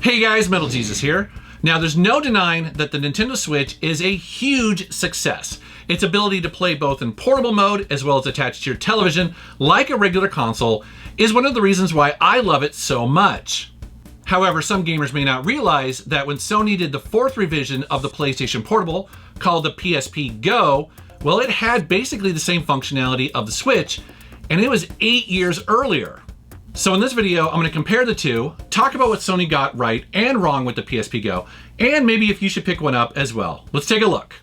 Hey guys, Metal Jesus here. Now there's no denying that the Nintendo Switch is a huge success. Its ability to play both in portable mode as well as attached to your television like a regular console is one of the reasons why I love it so much. However, some gamers may not realize that when Sony did the fourth revision of the PlayStation Portable, called the PSP Go, well, it had basically the same functionality of the Switch, and it was 8 years earlier. So in this video, I'm going to compare the two, talk about what Sony got right and wrong with the PSP Go, and maybe if you should pick one up as well. Let's take a look.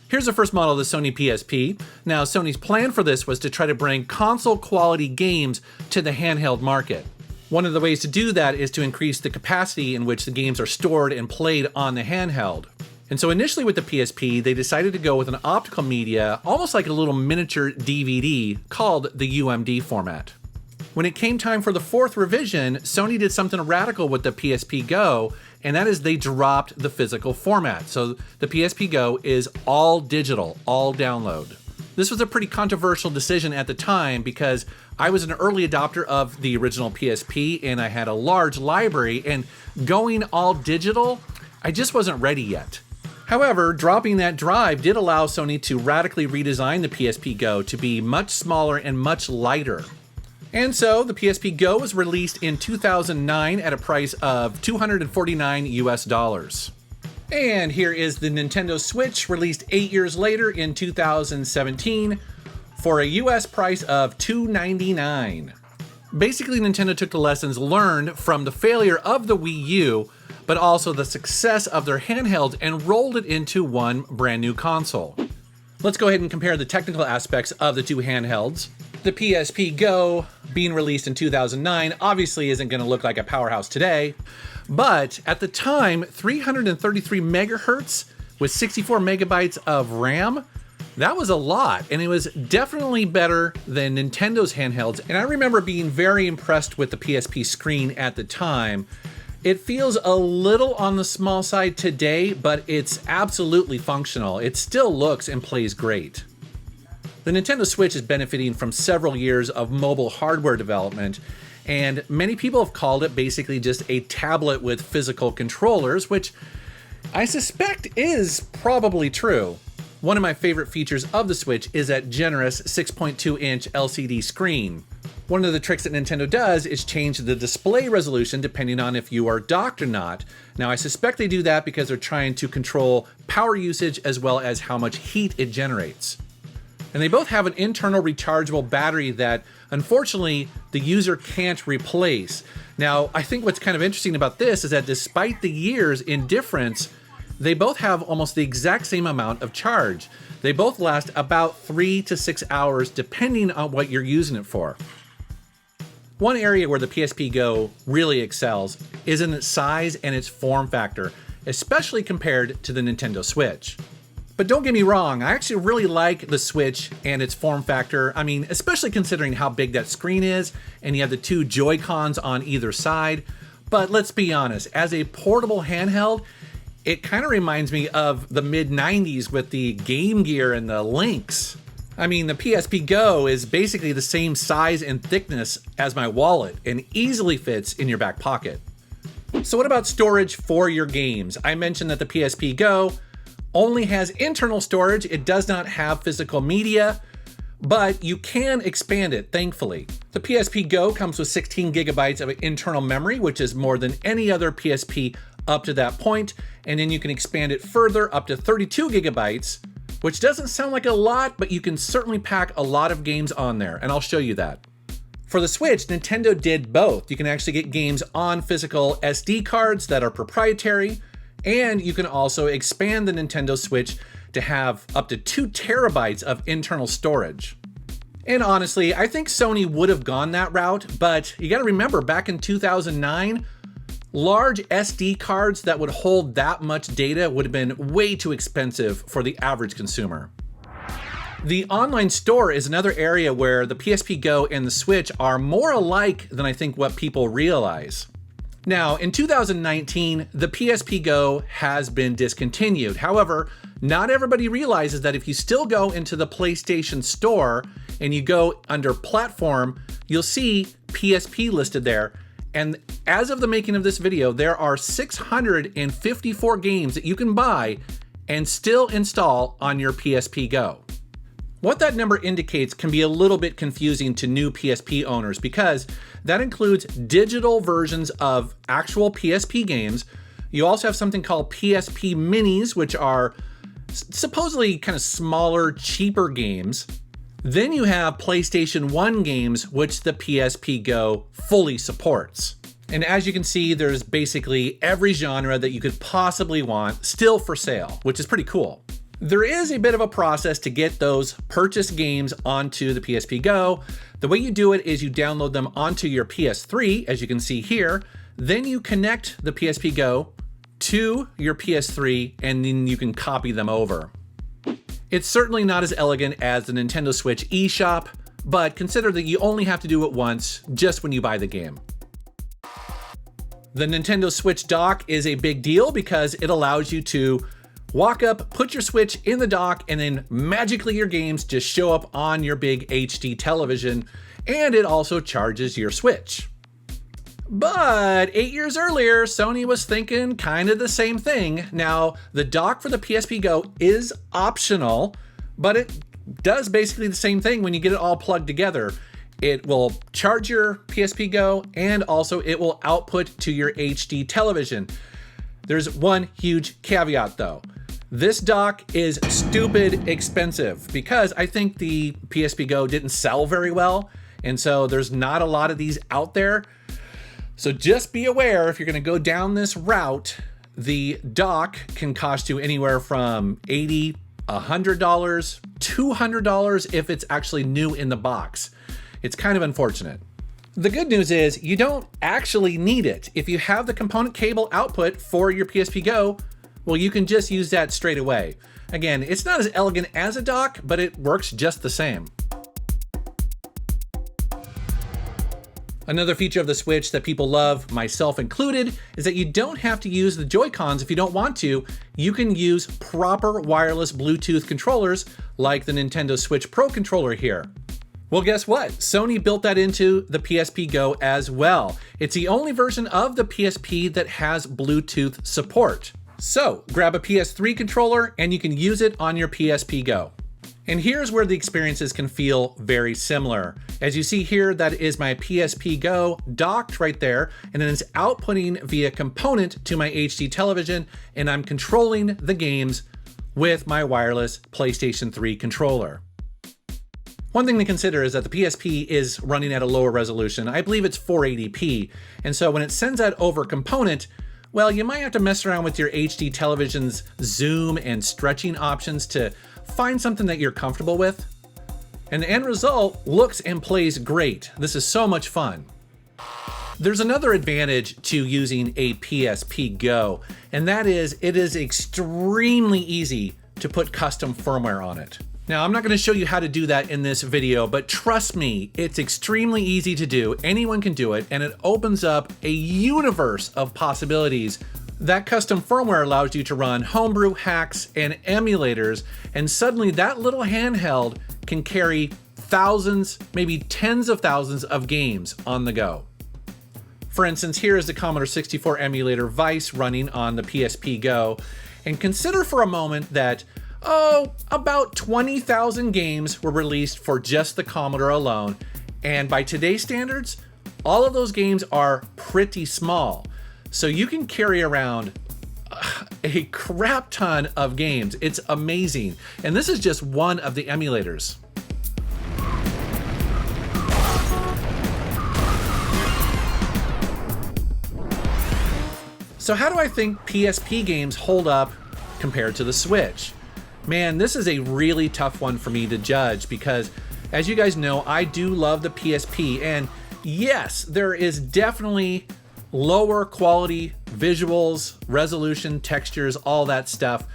Here's the first model of the Sony PSP. Now, Sony's plan for this was to try to bring console quality games to the handheld market. One of the ways to do that is to increase the capacity in which the games are stored and played on the handheld. And so initially with the PSP, they decided to go with an optical media, almost like a little miniature DVD, called the UMD format. When it came time for the fourth revision, Sony did something radical with the PSP Go, and that is they dropped the physical format. So the PSP Go is all digital, all download. This was a pretty controversial decision at the time because I was an early adopter of the original PSP and I had a large library, and going all digital, I just wasn't ready yet. However, dropping that drive did allow Sony to radically redesign the PSP Go to be much smaller and much lighter. And so the PSP Go was released in 2009 at a price of $249 US. And here is the Nintendo Switch, released 8 years later in 2017 for a US price of $299. Basically, Nintendo took the lessons learned from the failure of the Wii U, but also the success of their handheld, and rolled it into one brand new console. Let's go ahead and compare the technical aspects of the two handhelds. The PSP Go, being released in 2009, obviously isn't going to look like a powerhouse today, but at the time, 333 megahertz with 64 megabytes of RAM, that was a lot, and it was definitely better than Nintendo's handhelds. And I remember being very impressed with the PSP screen at the time. It feels a little on the small side today, but it's absolutely functional. It still looks and plays great. The Nintendo Switch is benefiting from several years of mobile hardware development, and many people have called it basically just a tablet with physical controllers, which I suspect is probably true. One of my favorite features of the Switch is that generous 6.2-inch LCD screen. One of the tricks that Nintendo does is change the display resolution depending on if you are docked or not. Now, I suspect they do that because they're trying to control power usage as well as how much heat it generates. And they both have an internal rechargeable battery that, unfortunately, the user can't replace. Now, I think what's kind of interesting about this is that despite the years in difference, they both have almost the exact same amount of charge. They both last about 3 to 6 hours, depending on what you're using it for. One area where the PSP Go really excels is in its size and its form factor, especially compared to the Nintendo Switch. But don't get me wrong, I actually really like the Switch and its form factor. I mean, especially considering how big that screen is, and you have the two Joy-Cons on either side. But let's be honest, as a portable handheld, it kind of reminds me of the mid-90s with the Game Gear and the Lynx. I mean, the PSP Go is basically the same size and thickness as my wallet and easily fits in your back pocket. So what about storage for your games? I mentioned that the PSP Go only has internal storage. It does not have physical media, but you can expand it, thankfully. The PSP Go comes with 16 gigabytes of internal memory, which is more than any other PSP up to that point, and then you can expand it further up to 32 gigabytes, which doesn't sound like a lot, but you can certainly pack a lot of games on there, and I'll show you that. For the Switch, Nintendo did both. You can actually get games on physical SD cards that are proprietary, and you can also expand the Nintendo Switch to have up to 2 terabytes of internal storage. And honestly, I think Sony would have gone that route, but you gotta remember, back in 2009, large SD cards that would hold that much data would have been way too expensive for the average consumer. The online store is another area where the PSP Go and the Switch are more alike than I think what people realize. Now, in 2019, the PSP Go has been discontinued. However, not everybody realizes that if you still go into the PlayStation Store and you go under Platform, you'll see PSP listed there. And as of the making of this video, there are 654 games that you can buy and still install on your PSP Go. What that number indicates can be a little bit confusing to new PSP owners because that includes digital versions of actual PSP games. You also have something called PSP Minis, which are supposedly kind of smaller, cheaper games. Then you have PlayStation 1 games, which the PSP Go fully supports. And as you can see, there's basically every genre that you could possibly want still for sale, which is pretty cool. There is a bit of a process to get those purchased games onto the PSP Go. The way you do it is you download them onto your PS3, as you can see here. Then you connect the PSP Go to your PS3, and then you can copy them over. It's certainly not as elegant as the Nintendo Switch eShop, but consider that you only have to do it once, just when you buy the game. The Nintendo Switch dock is a big deal because it allows you to walk up, put your Switch in the dock, and then magically your games just show up on your big HD television, and it also charges your Switch. But 8 years earlier, Sony was thinking kind of the same thing. Now, the dock for the PSP Go is optional, but it does basically the same thing when you get it all plugged together. It will charge your PSP Go, and also it will output to your HD television. There's one huge caveat though. This dock is stupid expensive because I think the PSP Go didn't sell very well, and so there's not a lot of these out there. So just be aware, if you're gonna go down this route, the dock can cost you anywhere from $80, $100, $200 if it's actually new in the box. It's kind of unfortunate. The good news is you don't actually need it. If you have the component cable output for your PSP Go, well, you can just use that straight away. Again, it's not as elegant as a dock, but it works just the same. Another feature of the Switch that people love, myself included, is that you don't have to use the Joy-Cons if you don't want to. You can use proper wireless Bluetooth controllers like the Nintendo Switch Pro controller here. Well, guess what? Sony built that into the PSP Go as well. It's the only version of the PSP that has Bluetooth support. So grab a PS3 controller and you can use it on your PSP Go. And here's where the experiences can feel very similar. As you see here, that is my PSP Go docked right there, and then it's outputting via component to my HD television, and I'm controlling the games with my wireless PlayStation 3 controller. One thing to consider is that the PSP is running at a lower resolution. I believe it's 480p, and so when it sends that over component, well, you might have to mess around with your HD television's zoom and stretching options to find something that you're comfortable with. And the end result looks and plays great. This is so much fun. There's another advantage to using a PSP Go, and that is it is extremely easy to put custom firmware on it. Now, I'm not going to show you how to do that in this video, but trust me, it's extremely easy to do. Anyone can do it, and it opens up a universe of possibilities. That custom firmware allows you to run homebrew hacks and emulators, and suddenly that little handheld can carry thousands, maybe tens of thousands of games on the go. For instance, here is the Commodore 64 emulator Vice running on the PSP Go, and consider for a moment that about 20,000 games were released for just the Commodore alone, and by today's standards, all of those games are pretty small. So you can carry around a crap ton of games. It's amazing. And this is just one of the emulators. So how do I think PSP games hold up compared to the Switch? Man, this is a really tough one for me to judge because, as you guys know, I do love the PSP, and yes, there is definitely lower quality visuals, resolution, textures, all that stuff.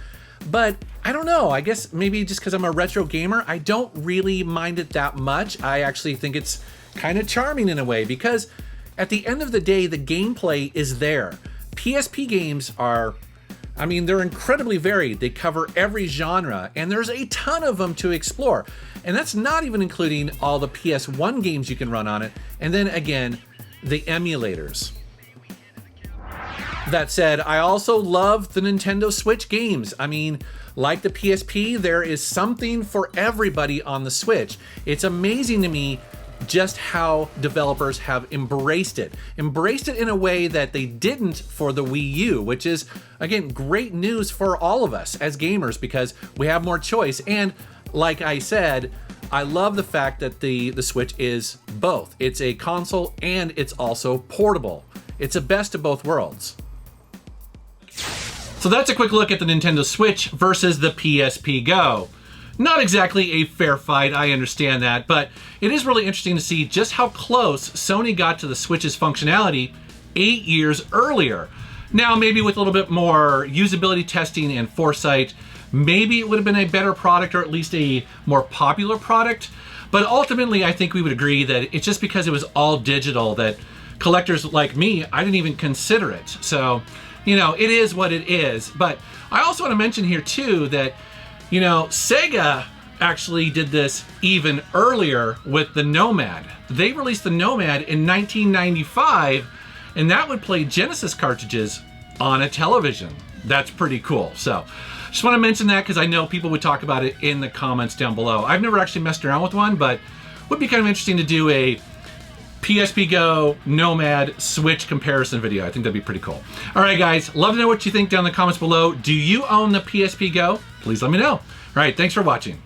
but I don't know, I guess maybe just because I'm a retro gamer, I don't really mind it that much. I actually think it's kind of charming in a way, because at the end of the day, the gameplay is there. PSP games are, I mean, they're incredibly varied. They cover every genre, and there's a ton of them to explore. And that's not even including all the PS1 games you can run on it, and then again, the emulators. That said, I also love the Nintendo Switch games. I mean, like the PSP, there is something for everybody on the Switch. It's amazing to me just how developers have embraced it in a way that they didn't for the Wii U, which is, again, great news for all of us as gamers because we have more choice. And like I said, I love the fact that the Switch is both. It's a console and it's also portable. It's a best of both worlds. So that's a quick look at the Nintendo Switch versus the PSP Go. Not exactly a fair fight, I understand that, but it is really interesting to see just how close Sony got to the Switch's functionality 8 years earlier. Now, maybe with a little bit more usability testing and foresight, maybe it would have been a better product or at least a more popular product. But ultimately, I think we would agree that it's just because it was all digital that collectors like me, I didn't even consider it. So, you know, it is what it is. But I also want to mention here too that, you know, Sega actually did this even earlier with the Nomad. They released the Nomad in 1995, and that would play Genesis cartridges on a television. That's pretty cool. So just want to mention that because I know people would talk about it in the comments down below. I've never actually messed around with one, but would be kind of interesting to do a PSP Go, Nomad, Switch comparison video. I think that'd be pretty cool. All right, guys, love to know what you think down in the comments below. Do you own the PSP Go? Please let me know. All right, thanks for watching.